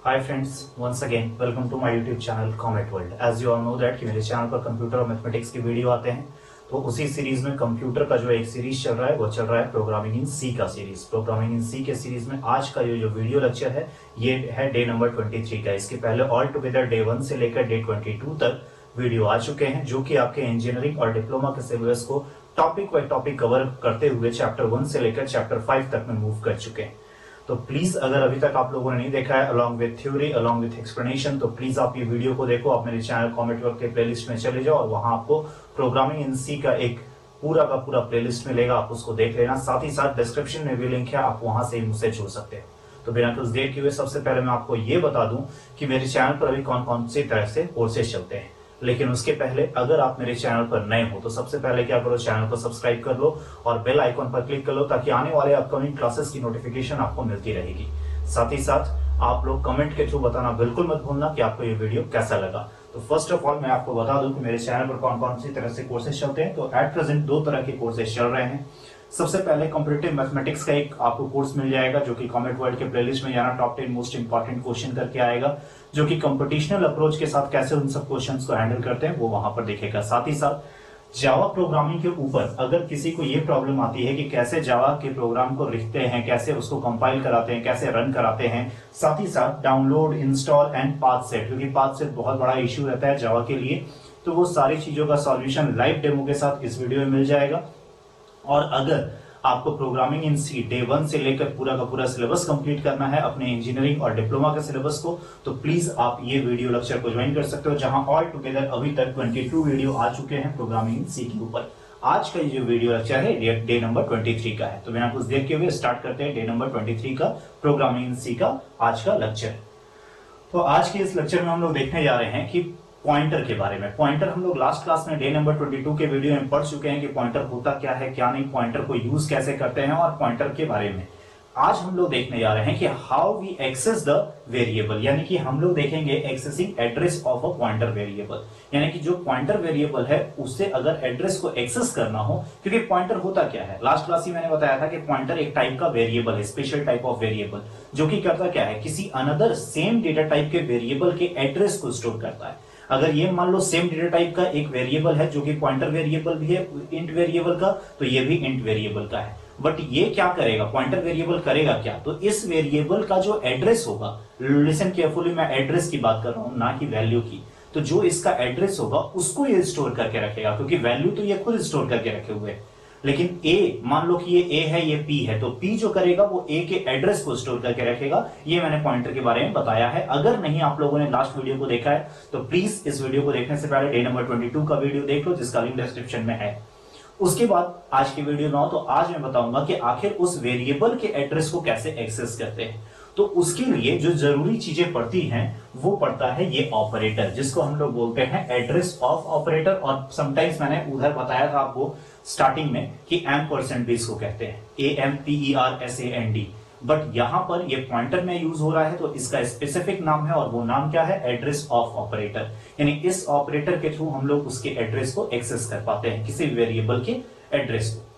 Hi friends, once again welcome to my YouTube channel Comet World. As you all know that कि मेरे channel पर computer और mathematics के video आते हैं, तो उसी सीरीज में कंप्यूटर का जो एक सीरीज चल रहा है वो चल रहा है प्रोग्रामिंग इन सी का सीरीज। प्रोग्रामिंग इन सी के सीरीज में आज का ये जो वीडियो लेक्चर है ये है डे नंबर 23 का। इसके पहले ऑल टुगेदर डे 1 से लेकर डे 22 तक वीडियो आ चुके हैं, जो कि आपके इंजीनियरिंग और डिप्लोमा के सिलेबस को टॉपिक बाय टॉपिक कवर करते हुए चैप्टर 1 से लेकर चैप्टर 5 तक में मूव कर चुके हैं। तो प्लीज अगर अभी तक आप लोगों ने नहीं देखा है along with theory along with explanation, तो प्लीज आप ये वीडियो को देखो। आप मेरे चैनल कॉमेट वर्क के प्लेलिस्ट में चले जाओ और वहां आपको प्रोग्रामिंग इन सी का एक पूरा का पूरा प्लेलिस्ट मिलेगा, आप उसको देख लेना। साथ ही साथ डिस्क्रिप्शन में भी लिंक है, आप वहां से ही मुझसे जुड़ सकते हैं। तो बिना कुछ देर किए हुए सबसे पहले मैं आपको ये बता दूं कि मेरे चैनल पर अभी कौन कौन सी तरह से कोर्सेज चलते हैं। लेकिन उसके पहले अगर आप मेरे चैनल पर नए हो तो सबसे पहले क्या करो, चैनल को सब्सक्राइब कर लो और बेल आइकॉन पर क्लिक कर लो, ताकि आने वाले अपकमिंग क्लासेस की नोटिफिकेशन आपको मिलती रहेगी। साथ ही साथ आप लोग कमेंट के थ्रू बताना बिल्कुल मत भूलना कि आपको ये वीडियो कैसा लगा। तो फर्स्ट ऑफ ऑल मैं आपको बता दूं कि मेरे चैनल पर कौन कौन सी तरह से कोर्सेज चलते हैं। तो एट प्रेजेंट दो तरह के कोर्सेज चल रहे हैं। सबसे पहले कंपैरेटिव मैथमेटिक्स का एक आपको कोर्स मिल जाएगा, जो कि कॉमेट वर्ल्ड के प्लेलिस्ट में जाना टॉप 10 मोस्ट इंपॉर्टेंट क्वेश्चन करके आएगा, जो कि कंपटीशनल अप्रोच के साथ कैसे उन सब क्वेश्चंस को हैंडल करते हैं वो वहां पर दिखेगा। साथ ही साथ जावा प्रोग्रामिंग के ऊपर अगर किसी को ये प्रॉब्लम आती है कि कैसे जावा के प्रोग्राम को लिखते हैं, कैसे उसको कंपाइल कराते हैं, कैसे रन कराते हैं, साथ ही साथ download, install and path set, क्योंकि पाथ सेट बहुत बड़ा इश्यू रहता है जावा के लिए, तो वो सारी चीजों का सॉल्यूशन लाइव डेमो के साथ इस वीडियो में मिल जाएगा। और अगर आपको प्रोग्रामिंग इन सी डे 1 से लेकर पूरा का पूरा सिलेबस कंप्लीट करना है अपने इंजीनियरिंग और डिप्लोमा के सिलेबस को, तो प्लीज आप ये वीडियो लेक्चर को ज्वाइन कर सकते हो, जहां ऑल टुगेदर अभी तक 22 वीडियो आ चुके हैं प्रोग्रामिंग इन सी के ऊपर। आज का ये जो वीडियो लेक्चर है डे नंबर 23 का है। तो बिना कुछ देर के हुए स्टार्ट करते हैं डे नंबर 23 का प्रोग्रामिंग इन सी का आज का लेक्चर। तो आज के इस लेक्चर में हम लोग देखने जा रहे हैं कि पॉइंटर के बारे में। पॉइंटर हम लोग लास्ट क्लास में डे नंबर 22 के वीडियो में पढ़ चुके हैं कि पॉइंटर होता क्या है, क्या नहीं, पॉइंटर को यूज कैसे करते हैं, और पॉइंटर के बारे में आज हम लोग देखने जा रहे हैं कि how we access the variable, यानी कि हम लोग देखेंगे accessing address of a pointer variable, यानी कि जो पॉइंटर वेरिएबल है उससे अगर एड्रेस को एक्सेस करना हो। क्योंकि पॉइंटर होता क्या है, लास्ट क्लास ही मैंने बताया था कि पॉइंटर एक टाइप का वेरिएबल है, स्पेशल टाइप ऑफ वेरिएबल, जो कि करता क्या है, किसी अनदर सेम डेटा टाइप के वेरिएबल के एड्रेस को स्टोर करता है। अगर ये मान लो सेम डेटा टाइप का एक वेरिएबल है जो कि पॉइंटर वेरिएबल भी है इंट वेरिएबल का, तो ये भी इंट वेरिएबल का है। बट ये क्या करेगा, पॉइंटर वेरिएबल करेगा क्या, तो इस वेरिएबल का जो एड्रेस होगा, लिसन केयरफुली, मैं एड्रेस की बात कर रहा हूं ना कि वैल्यू की, तो जो इसका एड्रेस होगा उसको ये स्टोर करके रखेगा, क्योंकि वैल्यू तो ये खुद स्टोर करके रखे हुए है। लेकिन ए, मान लो कि ये ए है, ये पी है, तो पी जो करेगा वो ए के एड्रेस को स्टोर करके रखेगा। ये मैंने पॉइंटर के बारे में बताया है। अगर नहीं आप लोगों ने लास्ट वीडियो को देखा है तो प्लीज इस वीडियो को देखने से पहले डे नंबर 22 का वीडियो देख लो, जिसका लिंक डिस्क्रिप्शन में है। उसके बाद आज की वीडियो में आओ तो आज मैं बताऊंगा कि आखिर उस वेरिएबल के एड्रेस को कैसे एक्सेस करते हैं। तो उसके लिए जो जरूरी चीजें पड़ती हैं वो पड़ता है ये ऑपरेटर, जिसको हम लोग बोलते हैं एड्रेस ऑफ ऑपरेटर, और समटाइम्स मैंने उधर बताया था आपको स्टार्टिंग में कि एम्परसेंड भी इसको कहते हैं, AMPERSAND। बट यहां पर ये पॉइंटर में यूज हो रहा है तो इसका स्पेसिफिक नाम है, और वो नाम क्या है, एड्रेस ऑफ ऑपरेटर। यानी इस ऑपरेटर के थ्रू हम लोग उसके एड्रेस को एक्सेस कर पाते हैं, किसी वेरिएबल के एड्रेस को।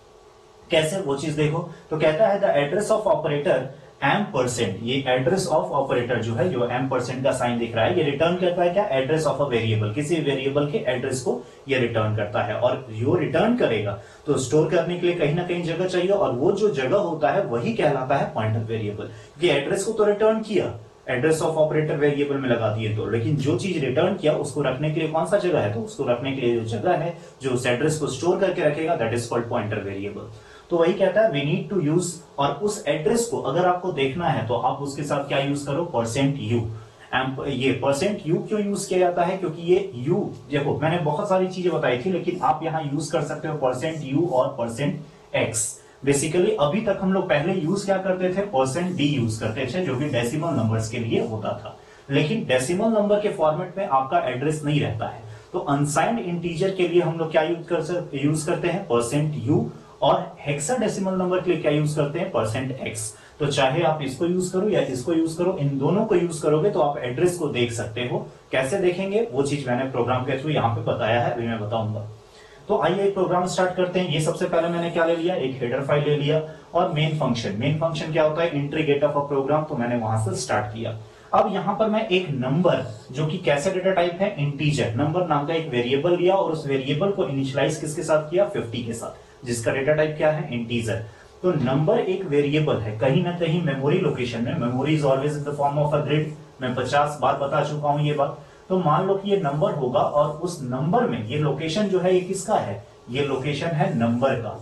कैसे, वो चीज देखो। तो कहता है the address of operator ampersand, ये एड्रेस ऑफ ऑपरेटर जो है, जो एम्परसेंड का साइन दिख रहा है, ये रिटर्न करता है क्या, एड्रेस ऑफ अ वेरिएबल, किसी वेरिएबल के एड्रेस को ये रिटर्न करता है। और जो रिटर्न करेगा तो स्टोर करने के लिए कहीं ना कहीं जगह चाहिए, और वो जो जगह होता है वही कहलाता है पॉइंटर वेरिएबल। क्योंकि एड्रेस को तो रिटर्न किया, एड्रेस ऑफ ऑपरेटर वेरिएबल में लगा दिए तो, लेकिन जो चीज रिटर्न किया उसको रखने के लिए कौन सा जगह है, तो उसको रखने के लिए जो जगह है जो उस एड्रेस को स्टोर करके रखेगा, that is called pointer variable. तो वही कहता है वी नीड टू यूज, और उस एड्रेस को अगर आपको देखना है तो आप उसके साथ क्या यूज करो, %u। ये %u क्यों यूज किया जाता है, क्योंकि ये u, देखो मैंने बहुत सारी चीजें बताई थी, लेकिन आप यहां यूज कर सकते हो %u और %x। बेसिकली अभी तक हम लोग पहले यूज क्या करते थे, %d यूज करते थे, जो कि डेसिमल नंबर्स के लिए होता था। लेकिन डेसिमल नंबर के फॉर्मेट में आपका एड्रेस नहीं रहता है, तो अनसाइंड इंटीजर के लिए हम लोग क्या यूज करते हैं, %u, और हेक्साडेसिमल नंबर के लिए क्या यूज करते हैं, %x। तो चाहे आप इसको यूज करो या इसको यूज करो, इन दोनों को यूज करोगे तो आप एड्रेस को देख सकते हो। कैसे देखेंगे वो चीज मैंने प्रोग्राम के थ्रू यहाँ पे बताया है, अभी मैं बताऊंगा। तो आइए एक प्रोग्राम स्टार्ट करते हैं। ये सबसे पहले मैंने क्या ले लिया, एक हेडर फाइल ले लिया, और मेन फंक्शन क्या होता है, entry gate of a program, तो मैंने वहां से स्टार्ट किया। अब यहां पर मैं एक नंबर जो कि कैसे डेटा टाइप है, इंटीजर नंबर नाम का एक वेरिएबल लिया और उस वेरिएबल को इनिशियलाइज किसके साथ किया, 50 के साथ, जिसका डेटा टाइप क्या है, इंटीजर। तो नंबर एक वेरिएबल है, कहीं ना कहीं मेमोरी लोकेशन में, memory is always in the form of a grid, मैं 50 बार बता चुका हूं ये बात। तो मान लो कि ये नंबर होगा और उस नंबर में ये लोकेशन जो है ये किसका है, ये लोकेशन है नंबर का,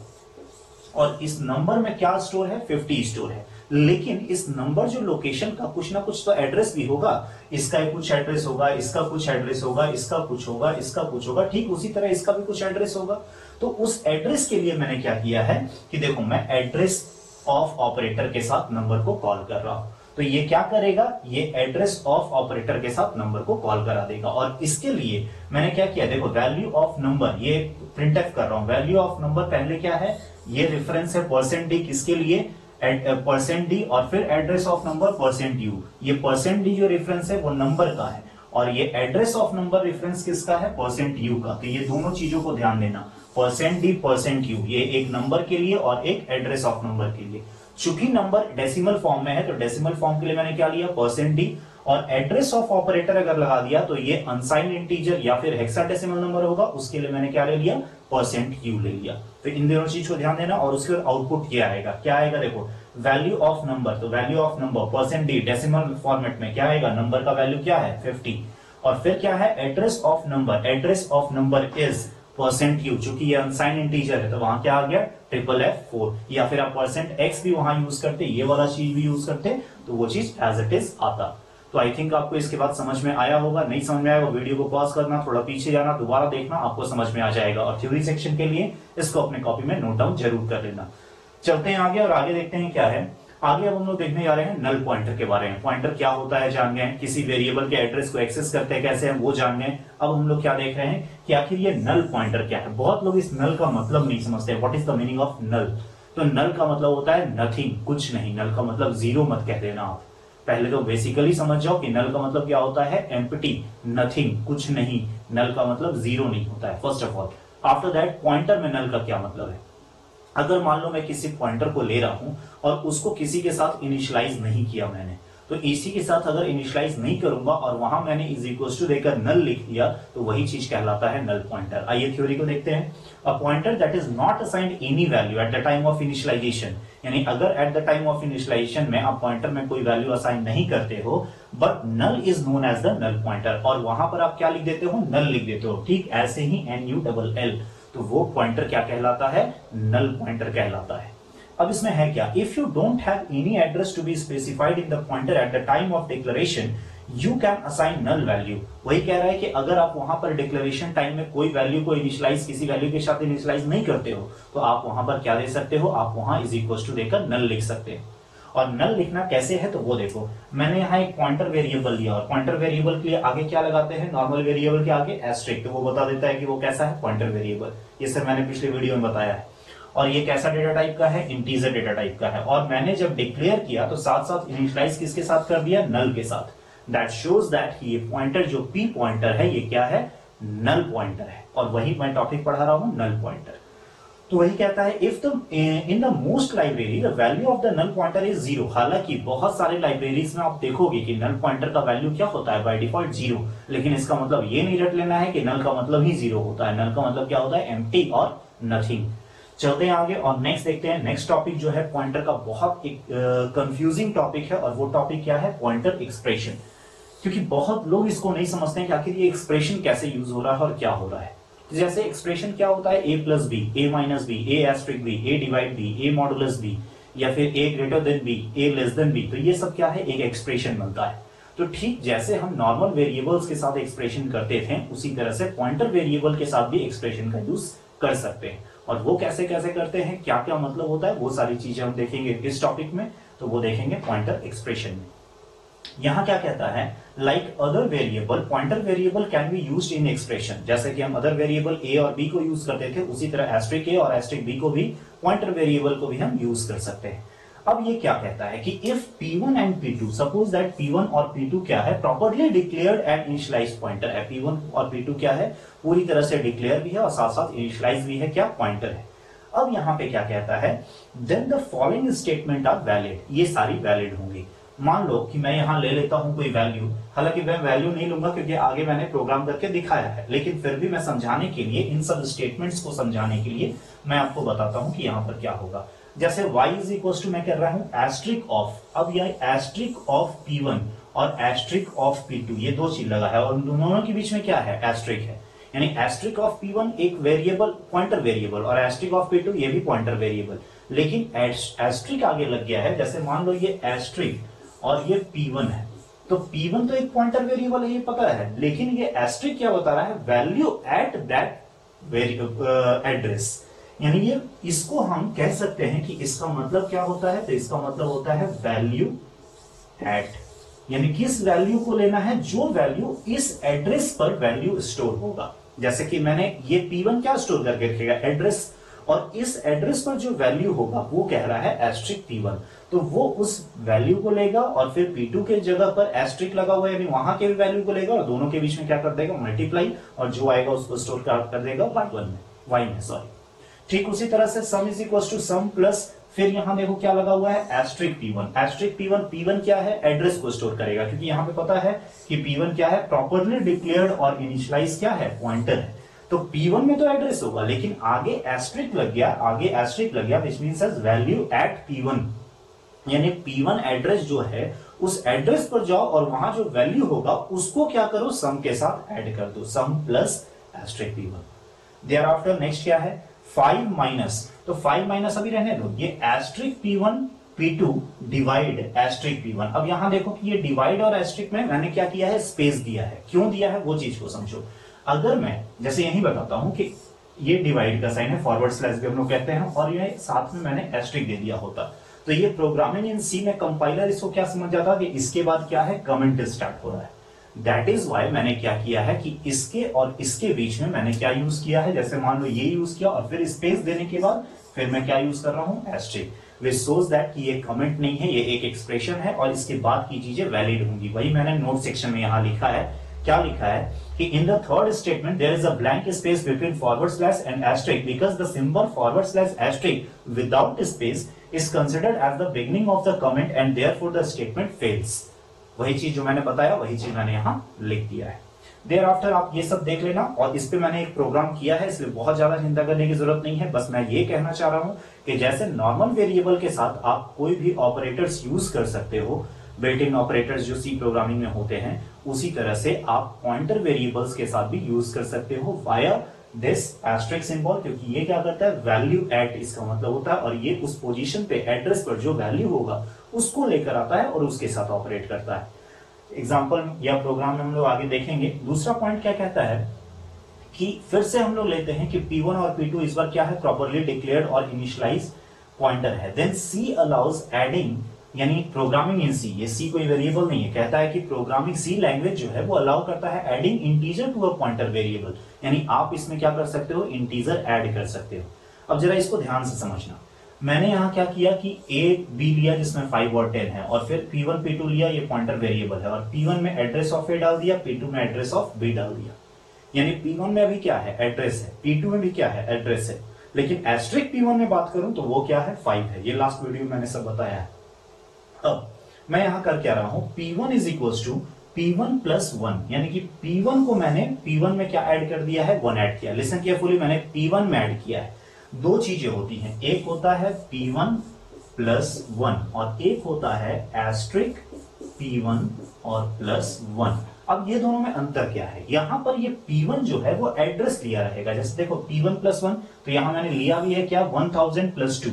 और इस नंबर में क्या स्टोर है, 50 स्टोर है। लेकिन इस नंबर जो लोकेशन का कुछ ना कुछ तो एड्रेस भी होगा, इसका कुछ एड्रेस होगा, इसका कुछ एड्रेस होगा, इसका कुछ होगा, इसका कुछ होगा, ठीक उसी तरह इसका भी कुछ एड्रेस होगा। तो उस एड्रेस के लिए मैंने क्या किया है कि देखो मैं एड्रेस ऑफ ऑपरेटर के साथ नंबर को कॉल कर रहा हूं, तो ये क्या करेगा, ये एड्रेस ऑफ ऑपरेटर के साथ नंबर को कॉल करा देगा। और इसके लिए मैंने क्या किया, देखो वैल्यू ऑफ नंबर, ये प्रिंटफ कर रहा हूं, वैल्यू ऑफ नंबर पहले क्या है, ये रेफरेंस है %d किसके लिए, %d, और फिर एड्रेस ऑफ नंबर %u। ये %d जो रेफरेंस है वो नंबर का है और ये एड्रेस ऑफ नंबर रेफरेंस किसका है, %u का। तो ये दोनों चीजों को ध्यान देना, %d %u, ये एक नंबर के लिए और एक एड्रेस ऑफ नंबर के लिए। चूंकि नंबर डेसिमल फॉर्म में है तो डेसिमल फॉर्म के लिए मैंने क्या लिया, %d, और एड्रेस ऑफ ऑपरेटर अगर लगा दिया तो ये अनसाइंड इंटीजर या फिर हेक्साडेसिमल नंबर होगा, उसके लिए मैंने क्या ले लिया, %u ले लिया। तो इन दोनों चीज को ध्यान देना और उसके आउटपुट ये आएगा, क्या आएगा, देखो वैल्यू ऑफ नंबर, तो value of number %d decimal format में क्या आएगा, नंबर का वैल्यू क्या है 50, और फिर क्या है address of number, address of number is %u, चूंकि ये अनसाइंड इंटीजर है तो वहां क्या आ गया FFF4, या फिर आप %x भी वहां यूज करते, ये वाला चीज भी यूज करते तो वो चीज एज इट इज आता। तो आई थिंक आपको इसके बाद समझ में आया होगा, नहीं समझ में आया वो वीडियो को पॉज करना, थोड़ा पीछे जाना, दोबारा देखना, आपको समझ में आ जाएगा। और थ्योरी सेक्शन के लिए इसको अपने कॉपी में नोट डाउन जरूर कर लेना। चलते हैं आगे और आगे देखते हैं क्या है आगे। अब हम लोग देखने जा रहे हैं नल पॉइंटर के बारे में। पॉइंटर क्या होता है जान गए, किसी वेरिएबल के एड्रेस को एक्सेस करते हैं कैसे हम वो जान गए। अब हम लोग क्या देख रहे हैं कि आखिर ये नल पॉइंटर क्या है। बहुत लोग इस नल का मतलब नहीं समझते, what is the meaning of null. तो नल का मतलब होता है नथिंग, कुछ नहीं। नल का मतलब जीरो मत कह देना आप, पहले तो बेसिकली समझ जाओ कि नल का मतलब क्या होता है, एम्प्टी, नथिंग, कुछ नहीं। नल का मतलब जीरो नहीं होता है first of all. After that pointer में नल का क्या मतलब है। अगर मान लो मैं किसी पॉइंटर को ले रहा हूं और उसको किसी के साथ इनिशियलाइज नहीं किया मैंने, तो इसी के साथ अगर इनिशियलाइज नहीं करूंगा और वहां मैंने इज इक्वल टू देकर नल लिख दिया तो वही चीज कहलाता है नल पॉइंटर। आइए थ्योरी को देखते हैं। A pointer that is not assigned any value at the time of initialization, यानी अगर at the time of initialization में आप पॉइंटर में कोई वैल्यू असाइन नहीं करते हो, but null is known as the null pointer, और वहां पर आप क्या लिख देते हो, नल लिख देते हो। ठीक ऐसे ही NULL, तो वो पॉइंटर क्या कहलाता है, नल पॉइंटर कहलाता है। अब इसमें है क्या, if you don't have any address to be specified in the pointer at the time of declaration, you can assign null value. वही कह रहा है कि अगर आप वहां पर डिक्लेरेशन टाइम में कोई वैल्यू को इनिशियलाइज, किसी वैल्यू के साथ इनिशियलाइज नहीं करते हो, तो आप वहां पर क्या दे सकते हो, आप वहां इज इक्वल टू देकर नल लिख सकते हैं। और नल लिखना कैसे है तो वो देखो, मैंने यहाँ एक पॉइंटर वेरिएबल लिया और पॉइंटर वेरिएबल के लिए आगे क्या लगाते हैं, नॉर्मल वेरिएबल के आगे एस्ट्रिक, तो वो बता देता है कि वो कैसा है, पॉइंटर वेरिएबल। ये सर मैंने पिछले वीडियो में बताया है। और ये कैसा डेटा टाइप का है, इंटीजर डेटा टाइप का है। और मैंने जब डिक्लेयर किया तो साथ साथ इनिशियलाइज किसके साथ कर दिया, नल के साथ। दैट शोज दैट ये पॉइंटर जो P पॉइंटर है ये क्या है, नल पॉइंटर है। और वही मैं टॉपिक पढ़ा रहा हूं, नल पॉइंटर। तो वही कहता है if the in the most library the value of the null pointer is 0। हालांकि बहुत सारे लाइब्रेरीज में आप देखोगे कि नल पॉइंटर का वैल्यू क्या होता है, बाय डिफॉल्ट 0, लेकिन इसका मतलब ये नहीं रट लेना है कि नल का मतलब ही 0 होता है। नल का मतलब क्या होता है, एम्प्टी और नथिंग। चलते हैं आगे और नेक्स्ट देखते हैं। नेक्स्ट टॉपिक जो है पॉइंटर का बहुत एक कंफ्यूजिंग टॉपिक है, और वो टॉपिक क्या है, पॉइंटर एक्सप्रेशन। क्योंकि बहुत लोग इसको नहीं समझते हैं कि आखिर ये एक्सप्रेशन कैसे यूज हो रहा है और क्या हो रहा है। जैसे एक्सप्रेशन क्या होता है, a plus B, a minus B, a asterisk B, a divide B, a modulus B, या फिर a greater than B, a less than B, तो ये सब क्या है, एक एक्सप्रेशन बनता है। तो ठीक जैसे हम नॉर्मल वेरिएबल्स के साथ एक्सप्रेशन करते थे, उसी तरह से पॉइंटर वेरिएबल के साथ भी एक्सप्रेशन का यूज कर सकते हैं। और वो कैसे कैसे करते हैं, क्या क्या मतलब होता है, वो सारी चीजें हम देखेंगे इस टॉपिक में। तो वो देखेंगे पॉइंटर एक्सप्रेशन में। यहां क्या कहता है, like other variable pointer variable can be used in expression. जैसे कि हम अदर वेरिएबल a और b को यूज करते थे, उसी तरह एस्ट्रिक a और एस्ट्रिक b को भी, पॉइंटर वेरिएबल को भी हम यूज कर सकते हैं। अब ये क्या कहता है कि if p1 and p2, suppose that p1 और p2 क्या है, properly declared and initialized pointer है। p1 और p2 क्या है, पूरी तरह से डिक्लेयर भी है और साथ साथ इनिशियलाइज भी है, क्या, पॉइंटर है। अब यहां पे क्या कहता है, then the following statement are valid, ये सारी वैलिड होंगी। मान लो कि मैं यहां ले लेता हूं कोई वैल्यू, हालांकि मैं वैल्यू नहीं लूंगा क्योंकि आगे मैंने प्रोग्राम करके दिखाया है, लेकिन फिर भी मैं समझाने के लिए, इन सब स्टेटमेंट्स को समझाने के लिए मैं आपको बताता हूं कि यहां पर क्या होगा। जैसे y इज इक्वल टू मैं कर रहा हूं एस्ट्रिक ऑफ, अब यह एस्ट्रिक ऑफ P1 और एस्ट्रिक ऑफ P2, ये दो चीज लगा है और दोनों के बीच में क्या है, एस्ट्रिक है। यानी एस्ट्रिक ऑफ P1 एक वेरिएबल, पॉइंटर वेरिएबल, और एस्ट्रिक ऑफ P2 ये भी पॉइंटर वेरिएबल, लेकिन एस्ट्रिक आगे लग गया है। जैसे मान लो ये एस्ट्रिक और ये P1 है, तो P1 तो एक पॉइंटर वेरिएबल है, ये पता है, लेकिन ये एस्ट्रिक क्या बता रहा है, वैल्यू एट दैट एड्रेस। यानी ये, इसको हम कह सकते हैं कि इसका मतलब क्या होता है, तो इसका मतलब होता है वैल्यू एट, यानी किस वैल्यू को लेना है, जो वैल्यू इस एड्रेस पर वैल्यू स्टोर होगा। जैसे कि मैंने ये P1 क्या स्टोर करके रखेगा, एड्रेस, और इस एड्रेस पर जो वैल्यू होगा वो कह रहा है एस्ट्रिक P1, तो वो उस वैल्यू को लेगा और फिर P2 के जगह पर एस्ट्रिक लगा हुआ है, यानी वहां के भी वैल्यू को लेगा और दोनों के बीच में क्या कर देगा, मल्टीप्लाई, और जो आएगा उसको स्टोर कर देगा y में, सॉरी। ठीक उसी तरह से sum is equal to sum plus, फिर यहां देखो क्या लगा हुआ है, एस्ट्रिक P1, एस्ट्रिक P1 क्या है, एड्रेस को स्टोर करेगा, क्योंकि यहां पे पता है कि P1 क्या है, प्रॉपर्ली डिक्लेयर्ड और इनिशियलाइज क्या है, पॉइंटर है। तो P1 में तो एड्रेस होगा, लेकिन आगे एस्ट्रिक लग गया, which means as value at P1, यानी P1 एड्रेस जो है उस एड्रेस पर जाओ और वहां जो वैल्यू होगा उसको क्या करो, सम के साथ ऐड कर दो, sum plus asterisk P1। Thereafter next क्या है, 5 माइनस, तो 5 माइनस अभी रहने दो, ये asterisk P1 P2 divide asterisk P1। अब यहां देखो कि ये डिवाइड और एस्ट्रिक में मैंने क्या किया है, स्पेस दिया है, क्यों दिया है वो चीज को समझो। अगर मैं जैसे यही बताता हूं कि ये डिवाइड का साइन है, फॉरवर्ड स्लैश भी हम लोग कहते हैं, और ये साथ में मैंने एस्ट्रिक दे दिया होता, तो ये प्रोग्रामिंग इन सी में कंपाइलर इसको क्या समझ जाता कि इसके बाद क्या है, कमेंट स्टार्ट हो रहा है। दैट इज वाई मैंने क्या किया है कि इसके और इसके बीच में मैंने क्या यूज किया है, जैसे मान लो ये यूज किया और फिर स्पेस देने के बाद फिर मैं क्या यूज कर रहा हूं, एस्ट्रिक, विच शोज दैट कि ये कमेंट नहीं है, ये एक एक्सप्रेशन है और इसके बाद की चीजें वैलिड होंगी। वही मैंने नोट सेक्शन में यहां लिखा है, क्या लिखा है कि in the third statement there is a blank space between forward slash and asterisk because the symbol forward slash asterisk without space is considered as the beginning of the comment and therefore the statement fails। वही चीज जो मैंने बताया वही चीज मैंने यहां लिख दिया है। Thereafter आप ये सब देख लेना, और इस पे मैंने एक प्रोग्राम किया है, इसलिए बहुत ज्यादा चिंता करने की जरूरत नहीं है। बस मैं ये कहना चाह रहा हूं कि जैसे नॉर्मल वेरिएबल के साथ आप कोई भी ऑपरेटर्स यूज कर सकते हो, बिल्ट इन ऑपरेटर्स जो सी प्रोग्रामिंग में होते हैं, उसी तरह से आप पॉइंटर वेरिएबल्स के साथ भी यूज कर सकते हो वाया दिस एस्ट्रिक सिंबल, क्योंकि ये क्या करता है, वैल्यू एट इसका मतलब होता है, और ये उस पोजीशन पे एड्रेस पर जो वैल्यू होगा उसको लेकर आता है और उसके साथ ऑपरेट करता है। एग्जांपल या प्रोग्राम में हम लोग आगे देखेंगे। दूसरा पॉइंट क्या कहता है कि फिर से हम लोग लेते हैं कि P1 और P2 इस बार क्या है, प्रॉपर्ली डिक्लेयर्ड और इनिशियलाइज पॉइंटर है। देन C अलाउज एडिंग, यानी प्रोग्रामिंग इन सी, ये सी कोई वेरिएबल नहीं है, कहता है कि प्रोग्रामिंग सी लैंग्वेज जो है वो अलाउ करता है adding integer to a pointer variable, यानी आप इसमें क्या कर सकते हो, इंटीजर ऐड कर सकते हो। अब जरा इसको ध्यान से समझना, मैंने यहां क्या किया कि A B लिया जिसमें 5 और 10 है, और फिर P1 P2 लिया, ये पॉइंटर वेरिएबल है, और P1 में एड्रेस ऑफ A डाल दिया, P2 में एड्रेस ऑफ B डाल दिया। यानी P1 में अभी क्या है, एड्रेस है, P2 में भी क्या है, एड्रेस है, लेकिन एस्ट्रिक P1 में बात करूं तो वो क्या है, 5 है। ये लास्ट वीडियो में मैंने सब बताया है। अब मैं यहां कर क्या रहा हूं, P1 is equal to P1 plus 1, यानी कि P1 को मैंने P1 में क्या ऐड कर दिया है, 1 ऐड किया। लिसन केयरफुली, मैंने P1 में ऐड किया है। दो चीजें होती हैं, एक होता है P1 प्लस 1 और एक होता है एस्ट्रिक P1 और प्लस 1। अब ये दोनों में अंतर क्या है, यहां पर ये P1 जो है वो एड्रेस लिया रहेगा। जैसे देखो P1 प्लस 1, तो यहां मैंने लिया भी है क्या, 1000 प्लस 2।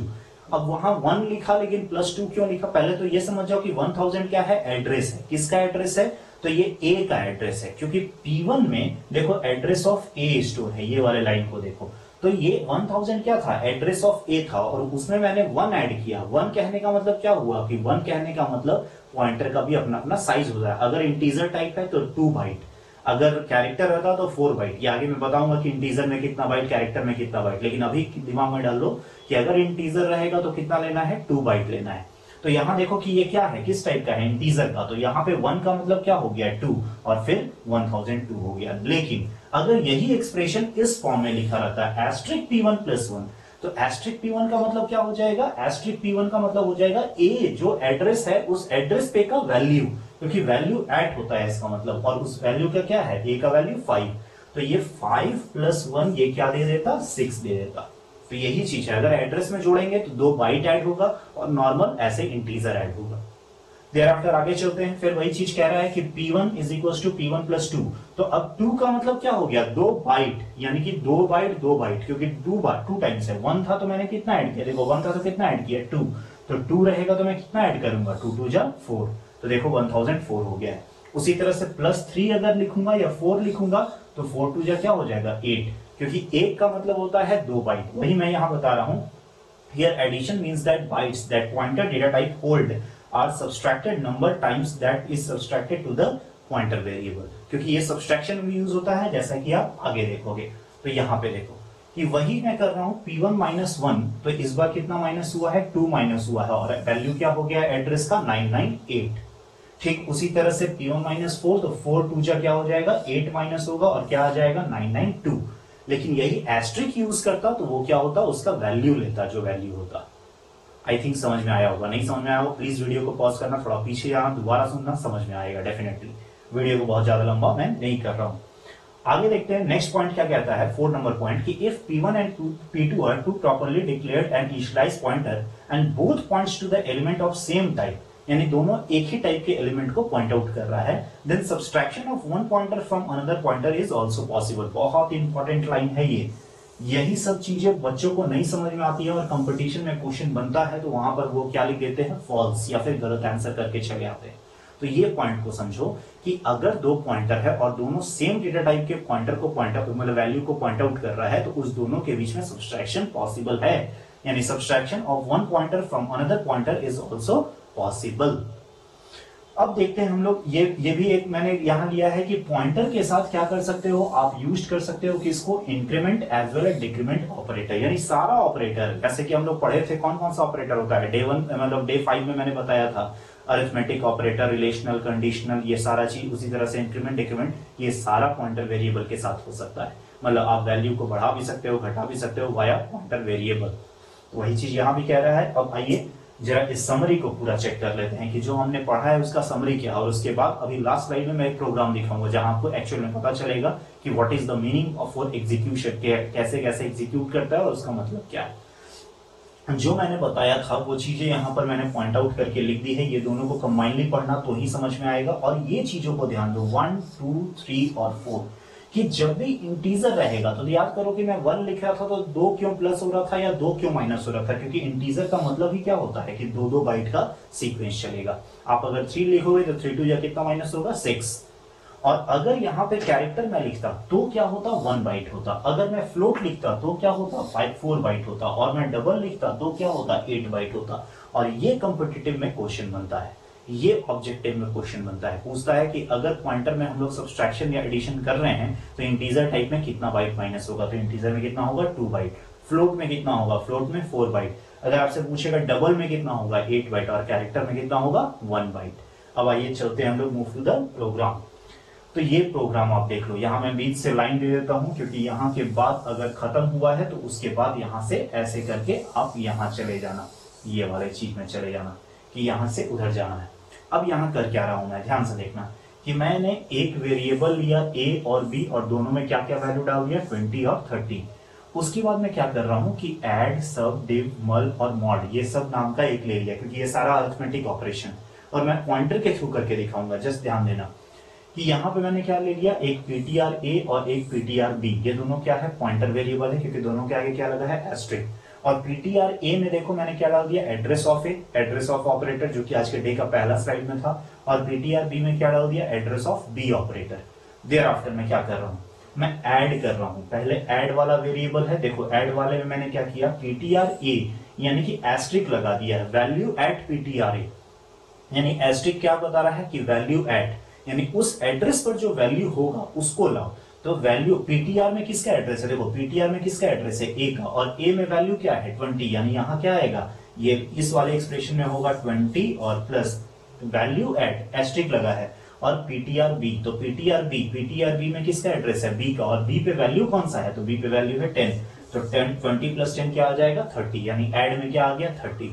अब वहां 1 लिखा लेकिन प्लस 2 क्यों लिखा, पहले तो ये समझ जाओ कि 1000 क्या है, एड्रेस है। किसका एड्रेस है, तो ये A का एड्रेस है, क्योंकि P1 में देखो एड्रेस ऑफ A स्टोर है, ये वाले लाइन को देखो, तो ये 1000 क्या था, एड्रेस ऑफ A था, और उसमें मैंने 1 ऐड किया। 1 कहने का मतलब क्या हुआ कि 1 कहने का मतलब पॉइंटर का भी अपना अपना साइज होता है। अगर इंटीजर टाइप है तो 2 बाइट, अगर कैरेक्टर रहता तो 4 बाइट। ये आगे मैं बताऊंगा कि इंटीजर में कितना बाइट, कैरेक्टर में कितना बाइट, लेकिन अभी दिमाग में डाल लो कि अगर इंटीजर रहेगा तो कितना लेना है, 2 बाइट लेना है। तो यहां देखो कि ये क्या है, किस टाइप का है, इंटीजर का, तो यहाँ पे 1 का मतलब क्या हो गया, 2, और फिर 1002 हो गया। लेकिन अगर यही एक्सप्रेशन इस फॉर्म में लिखा रहता है एस्ट्रिक P1 प्लस 1, तो एस्ट्रिक P1 का मतलब क्या हो जाएगा, एस्ट्रिक P1 का मतलब हो जाएगा ए जो एड्रेस है उस एड्रेस पे का वैल्यू, क्योंकि वैल्यू ऐड होता है इसका मतलब, और उस वैल्यू का क्या है, ए का वैल्यू 5, तो ये 5 + 1 ये क्या दे देता, 6 दे देता। तो यही चीज है, अगर एड्रेस में जोड़ेंगे तो 2 बाइट ऐड होगा और नॉर्मल ऐसे इंटीजर ऐड होगा। देयर आफ्टर आगे चलते हैं, फिर वही चीज कह रहा है कि P1 = P1 + 2, तो अब 2 का मतलब क्या हो गया, 2 बाइट, यानी कि 2 बाइट 2 बाइट, क्योंकि 2 टाइम्स है, 1 था तो मैंने कितना ऐड किया, देखो 1 था तो कितना ऐड किया 2, तो 2 रहेगा तो मैं कितना ऐड करूंगा, 2 2 जा 4, तो देखो 1004 हो गया है। उसी तरह से +3 अगर लिखूंगा या 4 लिखूंगा तो 4 2 जा क्या हो जाएगा 8, क्योंकि 1 का मतलब होता है 2 बाइट, वही मैं यहां बता रहा हूं। Here addition means that bytes that pointer data type hold are subtracted number times that is subtracted to the pointer variable, क्योंकि ये subtraction भी यूज होता है, जैसा कि आप आगे देखोगे। तो यहाँ पे देखो कि वही मैं कर रहा हूँ P1 - 1, तो इस बार कितना माइनस हुआ है, 2 माइनस हुआ है, और वैल्यू क्या हो गया एड्रेस का 998। ठीक उसी तरह से P1 - 4, तो 4 2 जा क्या हो जाएगा 8 माइनस होगा और क्या आ जाएगा 992। लेकिन यही एस्ट्रिक यूज करता तो वो क्या होता, उसका वैल्यू लेता, जो वैल्यू होता। आई थिंक समझ में आया होगा, नहीं समझ में आया हो प्लीज वीडियो को पॉज करना, थोड़ा पीछे आना, दोबारा सुनना, समझ में आएगा डेफिनेटली। वीडियो को बहुत ज्यादा लंबा मैं नहीं कर रहा हूं। आगे देखते हैं नेक्स्ट पॉइंट क्या कहता है, 4 नंबर पॉइंट, कि if P1 and P2 are two properly declared and initialized pointer and both points to the element of same type, यानी दोनों एक ही टाइप के एलिमेंट को पॉइंट आउट कर रहा है, then subtraction of one pointer from another pointer is also possible. बहुत इंपॉर्टेंट लाइन है ये, यही सब चीजें बच्चों को नहीं समझ में आती है और कंपटीशन में क्वेश्चन बनता है तो वहां पर वो क्या लिख देते हैं, फॉल्स, या फिर गलत आंसर करके चले आते हैं। तो ये पॉइंट को समझो कि अगर 2 पॉइंटर है और दोनों सेम डेटा टाइप के पॉइंटर को पॉइंट आउट, मतलब वैल्यू को पॉइंट आउट कर रहा है, तो उस दोनों के बीच में सब्सट्रैक्शन पॉसिबल है, यानी subtraction of one pointer from another pointer is also possible. अब देखते हैं हम लोग, ये भी एक मैंने यहां लिया है कि पॉइंटर के साथ क्या कर सकते हो, आप यूज कर सकते हो किसको, increment as well as decrement operator, यानी सारा ऑपरेटर, जैसे कि हम लोग पढ़े थे कौन कौन सा ऑपरेटर होता है, डे 1 मतलब डे 5 में मैंने बताया था, अरिथमेटिक ऑपरेटर, रिलेशनल, कंडीशनल, ये सारा चीज। उसी तरह से इंक्रीमेंट डिक्रीमेंट ये सारा पॉइंटर वेरिएबल के साथ हो सकता है, मतलब आप वैल्यू को बढ़ा भी सकते हो, घटा भी सकते हो वाया पॉइंटर वेरिएबल। वही चीज यहां भी कह रहा है। अब आइए जरा इस समरी को पूरा चेक कर लेते हैं कि जो हमने पढ़ा है उसका समरी क्या है, और उसके बाद अभी लास्ट स्लाइड में मैं एक प्रोग्राम दिखाऊंगा जहां आपको एक्चुअल में पता चलेगा कि what is the meaning of for execution, कैसे कैसे एग्जीक्यूट करता है और उसका मतलब क्या है। जो मैंने बताया था वो चीजें यहाँ पर मैंने पॉइंट आउट करके लिख दी है, ये दोनों को कंबाइनली पढ़ना तो ही समझ में आएगा। और ये चीजों को ध्यान दो 1 2 3 और 4 कि जब भी इंटीजर रहेगा तो याद करो कि मैं 1 लिख रहा था तो 2 क्यों प्लस हो रहा था या 2 क्यों माइनस हो रहा था, क्योंकि इंटीजर का मतलब ही क्या होता है कि 2 बाइट का सीक्वेंस चलेगा। आप अगर 3 लिखोगे तो 3 2 या कितना माइनस होगा 6, और अगर यहाँ पे कैरेक्टर मैं लिखता तो क्या होता 1 बाइट होता, अगर मैं फ्लोट लिखता तो क्या होता 4 बाइट होता, और मैं डबल लिखता तो क्या होता 8 बाइट होता। और ये कॉम्पिटिटिव में क्वेश्चन बनता है, ये ऑब्जेक्टिव में क्वेश्चन बनता है, पूछता है कि अगर पॉइंटर में हम लोग सब्सट्रैक्शन या एडिशन कर रहे हैं तो इंटीजर टाइप में कितना बाइट माइनस होगा, तो इंटीजर में कितना होगा 2 बाइट, फ्लोट में कितना होगा, फ्लोट में 4 बाइट, अगर आपसे पूछेगा डबल में कितना होगा 8 बाइट, और कैरेक्टर में कितना होगा 1 बाइट। अब आइए चलते हैं हम लोग मूव टू द प्रोग्राम। तो ये प्रोग्राम आप देख लो, यहां मैं बीच से लाइन दे देता हूं क्योंकि यहां के बाद अगर खत्म हुआ है तो उसके बाद यहां से ऐसे करके आप यहां चले जाना, ये वाले चीज में चले जाना कि यहां से उधर जाना है। अब यहां कर क्या रहा हूं मैं, ध्यान से देखना कि मैंने एक वेरिएबल लिया a और b और दोनों में क्या क्या वैल्यू डाल दिया 20 और 30। उसके बाद मैं क्या कर रहा हूं कि ऐड, सब, डिव, मल और मॉड ये सब नाम का एक ले लिया क्योंकि ये सारा अरिथमेटिक ऑपरेशन, और मैं पॉइंटर के थ्रू करके दिखाऊंगा। जस्ट ध्यान देना कि यहाँ पे मैंने क्या ले लिया, एक ptr a और एक ptr b, ये दोनों क्या है पॉइंटर वेरिएबल है क्योंकि दोनों के आगे क्या लगा है एस्ट्रिक। और ptr a में देखो मैंने क्या डाल दिया address of A, address of operator जो कि आज के डे का पहला स्लाइड में था, और ptr b में क्या डाल दिया address of B operator. Thereafter मैं क्या कर रहा हूं, मैं ऐड कर रहा हूं, पहले ऐड वाला वेरिएबल है, देखो ऐड वाले में मैंने क्या किया ptr a यानी कि एस्ट्रिक लगा दिया है, वैल्यू एट ptr a, यानी एस्ट्रिक क्या बता रहा है कि वैल्यू एट, यानी उस एड्रेस पर जो वैल्यू होगा उसको लाओ। तो वैल्यू पीटीआर में किसका एड्रेस है, देखो पीटीआर में किसका एड्रेस है ए का, और ए में वैल्यू क्या है 20, यानी यहां क्या आएगा ये इस वाले एक्सप्रेशन में होगा 20 और प्लस वैल्यू एट एस्ट्रिक लगा है, और पीटीआर बी, तो पीटीआर बी में किसका एड्रेस है बी का, और बी पे वैल्यू कौन सा है तो बी पे वैल्यू है 10, तो 20 प्लस 10 क्या आ जाएगा 30, यानी ऐड में क्या आ गया 30।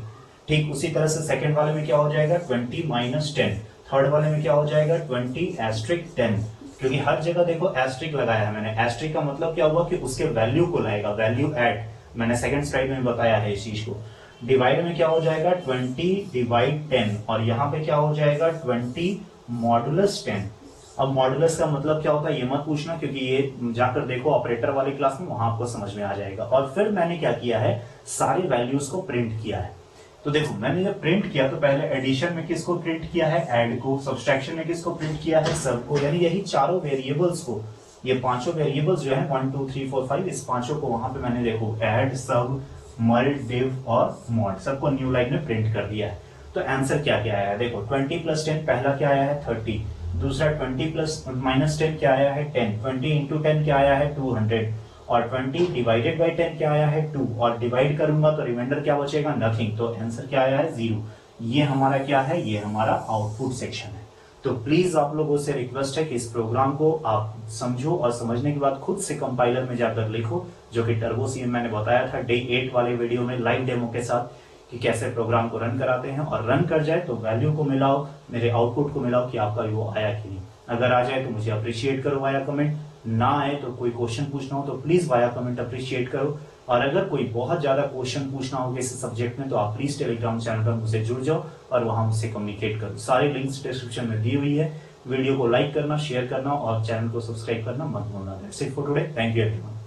ठीक उसी तरह से सेकंड वाले में क्या हो जाएगा 20 माइनस 10, थर्ड वाले में क्या हो जाएगा 20 एस्ट्रिक 10, क्योंकि हर जगह देखो एस्ट्रिक लगाया है मैंने। एस्ट्रिक का मतलब क्या हुआ कि उसके वैल्यू को लाएगा, वैल्यू एड, मैंने सेकंड स्लाइड में बताया है इस चीज को। डिवाइड में क्या हो जाएगा 20 डिवाइड 10, और यहाँ पे क्या हो जाएगा 20 मॉडुलस 10। अब मॉडुलस का मतलब क्या होता है ये मत पूछना, क्योंकि ये जाकर देखो ऑपरेटर वाली क्लास में, वहां आपको समझ में आ जाएगा। और फिर मैंने क्या किया है, सारे वैल्यूज को प्रिंट किया है। तो देखो मैंने जब प्रिंट किया तो पहले एडिशन में किसको प्रिंट किया है, ऐड को, सब्सट्रैक्शन में किसको प्रिंट किया है, सब को, यानी यही चारों वेरिएबल्स को, ये पांचों वेरिएबल्स जो है 1 2 3 4 5, इस पांचों को वहां पे मैंने देखो ऐड, सब, मल्ट, डिव और मॉड, सबको न्यू लाइन में प्रिंट कर दिया है। तो आंसर क्या क्या आया है देखो, 20 प्लस 10 पहला क्या आया है 30, दूसरा 20 प्लस माइनस 10 क्या आया है 10, 20 इंटू 10 क्या आया है 200, और 20 डिवाइडेड बाई 10 क्या आया है 2, और डिवाइड करूंगा तो रिमाइंडर क्या बचेगा नथिंग, तो आंसर क्या आया है 0। ये हमारा क्या है, ये हमारा आउटपुट सेक्शन है। तो प्लीज आप लोगों से रिक्वेस्ट है कि इस प्रोग्राम को आप समझो और समझने के बाद खुद से कंपाइलर में जाकर लिखो, जो कि टर्बो सीएम मैंने बताया था डे 8 वाले वीडियो में लाइव डेमो के साथ कि कैसे प्रोग्राम को रन कराते हैं, और रन कर जाए तो वैल्यू को मिलाओ, मेरे आउटपुट को मिलाओ कि आपका वो आया कि नहीं। अगर आ जाए तो मुझे अप्रिशिएट करो वाया कमेंट, ना आए तो कोई क्वेश्चन पूछना हो तो प्लीज वाया कमेंट अप्रिशिएट करो। और अगर कोई बहुत ज्यादा क्वेश्चन पूछना हो इस सब्जेक्ट में तो आप प्लीज टेलीग्राम चैनल पर मुझसे जुड़ जाओ और वहां मुझसे कम्युनिकेट करो। सारी लिंक्स डिस्क्रिप्शन में दी हुई है। वीडियो को लाइक करना, शेयर करना और चैनल को सब्सक्राइब करना मत भूलना। That's it for today, thank you everyone.